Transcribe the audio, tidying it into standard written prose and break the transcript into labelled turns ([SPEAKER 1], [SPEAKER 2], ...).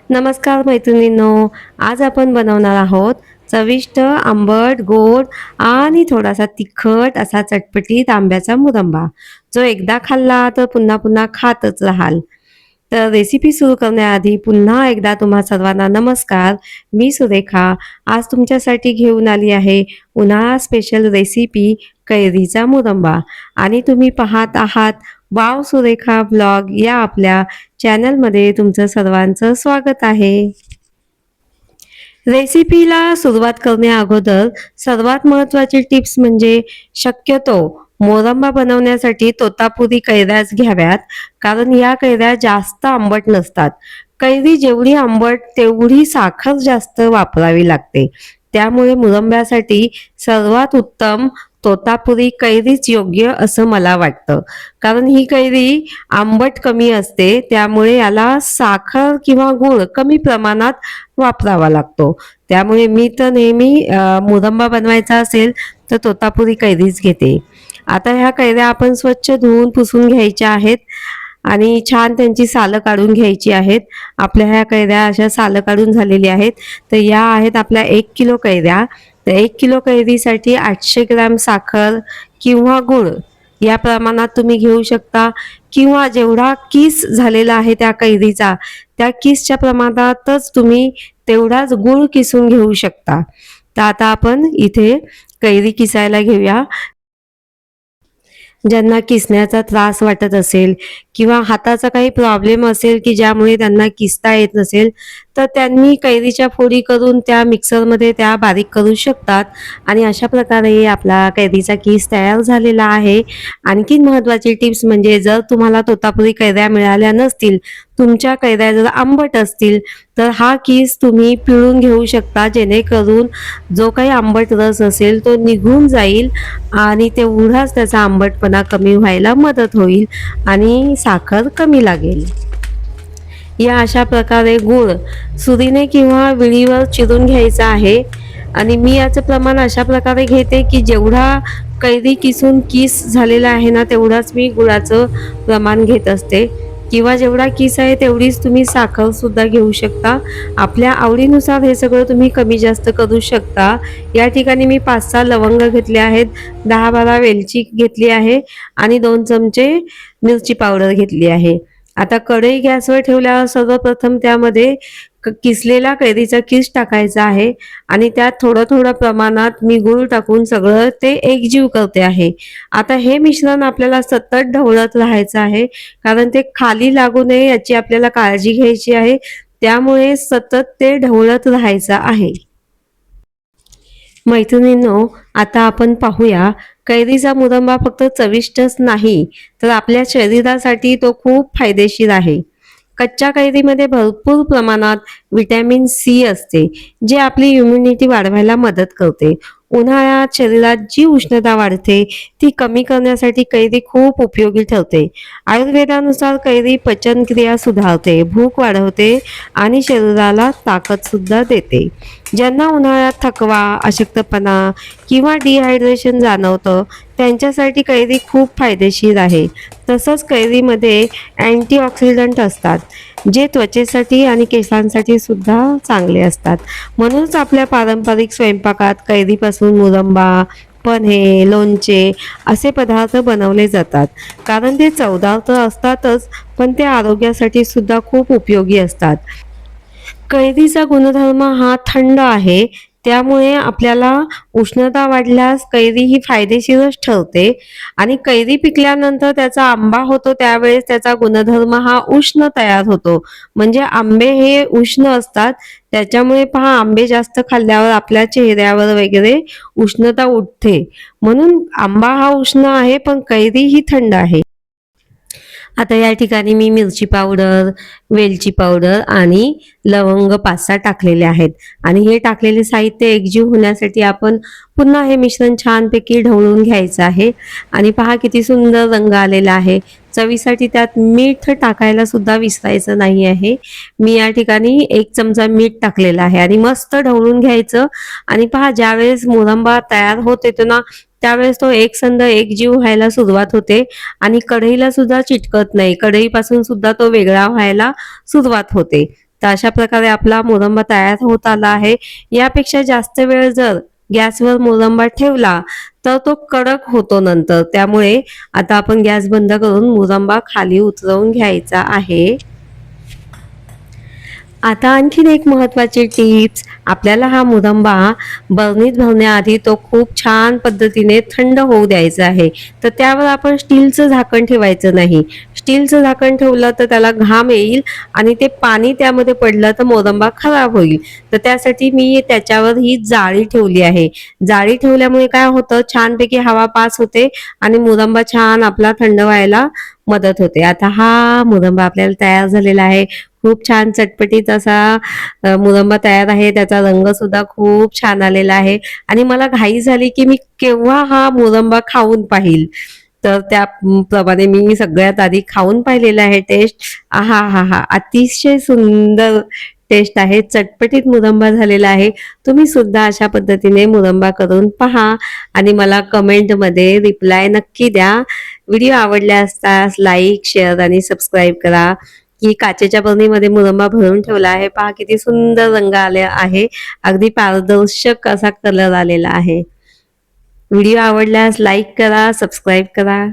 [SPEAKER 1] नमस्कार मैत्रिणींनो, आज आपण बनवणार आहोत चविष्ट आंबट, गोड आणि थोडासा तिखट असा चटपटीत आंब्याचा मुरंबा, जो एकदा खाल्ला तर पुन्हा पुन्हा खातच राहाल. तर रेसिपी सुरू करण्याआधी पुन्हा एकदा तुम्हा सर्वांना नमस्कार. मी सुरेखा आज तुमच्यासाठी घेऊन आली आहे उन्हाळा स्पेशल रेसिपी कैरीचा मुरंबा आणि तुम्ही पाहत आहात वाव सुरेखा ब्लॉग या आपल्या चॅनलमध्ये तुमचं सर्वांचं स्वागत आहे. रेसिपीला सुरुवात करण्या अगोदर सर्वात महत्त्वाची टिप्स म्हणजे शक्यतो मोरंबा बनवण्यासाठी तोतापुरी कैऱ्याच घ्याव्यात, कारण या कैऱ्या जास्त आंबट नसतात. कैरी जेवढी आंबट तेवढी साखर जास्त वापरावी लागते. त्यामुळे मुरंब्यासाठी सर्वात उत्तम तोतापुरी कैरीच योग्य असं मला वाटतं, कारण ही कैरी आंबट कमी असते, त्यामुळे याला साखर किंवा गूळ कमी प्रमाणात वापरावा लागतो. त्यामुळे मी तर नेहमी मुरंबा बनवायचा असेल तर तोतापुरी कैरीच घेते. आता ह्या कैऱ्या आपण स्वच्छ धुवून पुसून घ्यायच्या आहेत आणि छान त्यांची सालं काढून घ्यायची आहेत. आपल्या ह्या कैऱ्या अशा सालं काढून झालेली आहेत. तर या आहेत आपल्या 1 किलो कैऱ्या. तर 1 किलो कैरीसाठी 800 ग्रॅम साखर किंवा गूळ या प्रमाणात तुम्ही घेऊ शकता, किंवा जेवढा किस झालेला आहे त्या कैरीचा त्या किसच्या प्रमाणातच तुम्ही तेवढाच गूळ किसून घेऊ शकता. तर आता आपण इथे कैरी किसायला घेऊया. ज्यांना किसण्याचा त्रास वाटत असेल किंवा हाताचा काही प्रॉब्लेम असेल की ज्यामुळे त्यांना किसता येत नसेल, तर त्यांनी कैरीच्या फोडी करून त्या मिक्सरमध्ये त्या बारीक करू शकतात आणि अशा प्रकारे आपला कैरीचा किस तयार झालेला आहे. आणखीन महत्त्वाची टिप्स म्हणजे जर तुम्हाला तोतापुरी कैऱ्या मिळाल्या नसतील, तुमच्या कैऱ्या जर आंबट असतील, तर हा किस तुम्ही पिळून घेऊ शकता, जेणेकरून जो काही आंबट रस असेल तो निघून जाईल आणि तेवढाच त्याचा आंबटपणा कमी व्हायला मदत होईल आणि साखर कमी लागेल. या अशा प्रकारे गूळ सुरीने किंवा विळीवर चिरून घ्यायचा आहे आणि मी याचं प्रमाण अशा प्रकारे घेते की जेवढा कैरी किसून किस झालेला आहे ना, तेवढाच मी गुळाचं प्रमाण घेत असते, किंवा जेवढा किस आहे तेवढीच तुम्ही साखर सुद्धा घेऊ शकता. आपल्या आवडीनुसार हे सगळं तुम्ही कमी जास्त करू शकता. या ठिकाणी मी 5-6 लवंग घेतले आहेत, 10-12 वेलची घेतली आहे आणि 2 चमचे मिरची पावडर घेतली आहे. आता कढई गॅसवर ठेवल्यावर सर्वप्रथम त्यामध्ये किसलेला कैरीचा किस टाकायचा आहे आणि त्यात थोडं थोडं प्रमाणात मी गूळ टाकून सगळं ते एकजीव करते आहे. आता हे मिश्रण आपल्याला सतत ढवळत राहायचं आहे, कारण ते खाली लागू नये याची आपल्याला काळजी घ्यायची आहे. त्यामुळे सतत ते ढवळत राहायचं आहे. मैत्रिणींनो, आता आपण पाहूया, कैरीचा मुरंबा फक्त चविष्टच नाही तर आपल्या शरीरासाठी तो खूप फायदेशीर आहे. कच्च्या कैरीमध्ये भरपूर प्रमाणात व्हिटॅमिन सी असते, जे आपली इम्युनिटी वाढवायला मदत करते. उन्हाळ्यात शरीरात जी उष्णता वाढते ती कमी करण्यासाठी कैरी खूप उपयोगी ठरते. आयुर्वेदानुसार कैरी पचनक्रिया सुधारते, भूक वाढवते आणि शरीराला ताकद सुद्धा देते. ज्यांना उन्हाळ्यात थकवा, अशक्तपणा किंवा डिहायड्रेशन जाणवतं, त्यांच्यासाठी कैरी खूप फायदेशीर आहे. तसंच कैरीमध्ये अँटीऑक्सिडंट असतात, जे त्वचेसाठी आणि केसांसाठी सुद्धा चांगले असतात. म्हणूनच आपल्या पारंपरिक स्वयंपाकात कैरीपासून मुरंबा, पन्हे, लोणचे असे पदार्थ बनवले जातात, कारण ते चवदार तर असतातच, पण ते आरोग्यासाठी सुद्धा खूप उपयोगी असतात. कैरीचा गुणधर्म हा थंड आहे, त्यामुळे आपल्याला उष्णता वाढल्यास कैरी ही फायदेशीरच ठरते आणि कैरी पिकल्यानंतर त्याचा आंबा होतो त्यावेळेस त्याचा गुणधर्म हा उष्ण तयार होतो. म्हणजे आंबे हे उष्ण असतात, त्याच्यामुळे पहा आंबे जास्त खाल्ल्यावर आपल्या चेहऱ्यावर वगैरे उष्णता उठते. म्हणून आंबा हा उष्ण आहे पण कैरी ही थंड आहे. आता या ठिकाणी मी मिरची पावडर, वेलची पावडर आणि लवंग 5-6 टाकलेले आहेत आणि हे टाकलेले साहित्य एकजीव होण्यासाठी आपण पुन्हा हे मिश्रण छानपैकी ढवळून घ्यायचं आहे. आणि पहा किती सुंदर रंग आलेला आहे. चवीसाठी त्यात मीठ टाकायला सुद्धा विसरायचं नाही आहे. मी या ठिकाणी 1 चमचा मीठ टाकलेला आहे आणि मस्त ढवळून घ्यायचं. आणि पहा ज्यावेळेस मुरंबा तयार होत येतो ना, त्यावेळेस तो एकसंध एकजीव व्हायला सुरुवात होते आणि कढईला सुद्धा चिटकत नाही, कढईपासून सुद्धा तो वेगळा व्हायला सुरुवात होते. तर अशा प्रकारे आपला मुरंबा तयार होत आला आहे. यापेक्षा जास्त वेळ जर गॅसवर मुरंबा ठेवला तर तो कडक होतो नंतर. त्यामुळे आता आपण गॅस बंद करून मुरंबा खाली उतरवून घ्यायचा आहे. आता आणखीन एक महत्त्वाची टिप्स, आपल्याला हा मुरंबा बरणीत भरण्याआधी तो खूप छान पद्धतीने थंड होऊ द्यायचा आहे. तर त्यावर आपण स्टीलचं झाकण ठेवायचं नाही. स्टीलचं झाकण ठेवलं तर त्याला घाम येईल आणि ते पाणी त्यामध्ये पडलं तर मुरंबा खराब होईल. तर त्यासाठी मी त्याच्यावर ही जाळी ठेवली आहे. जाळी ठेवल्यामुळे काय होतं, छानपैकी हवा पास होते आणि मुरंबा छान आपला थंड व्हायला मदत होते. आता हा मुरंबा आपल्याला तयार झालेला आहे. खूप छान चटपटीत असा मुरंबा तयार आहे. त्याचा रंग सुद्धा खूप छान आलेला आहे आणि मला घाई झाली की मी केव्हा हा मुरंबा खाऊन पाहिल. तर त्याप्रमाणे मी सगळ्यात आधी खाऊन पाहिलेला आहे टेस्ट. आहा हा हा, अतिशय सुंदर टेस्ट आहे. चटपटीत मुरंबा झालेला आहे. तुम्ही सुद्धा अशा पद्धतीने मुरंबा करून पहा आणि मला कमेंटमध्ये रिप्लाय नक्की द्या. व्हिडिओ आवडला असल्यास लाईक, शेअर आणि सबस्क्राईब करा. की काचेच्या बरणीमध्ये मुरंबा भरून ठेवला आहे. पहा किती सुंदर रंग आले आहे. अगदी पारदर्शक असा कलर आलेला आहे. व्हिडिओ आवडल्यास लाईक करा, सबस्क्राईब करा.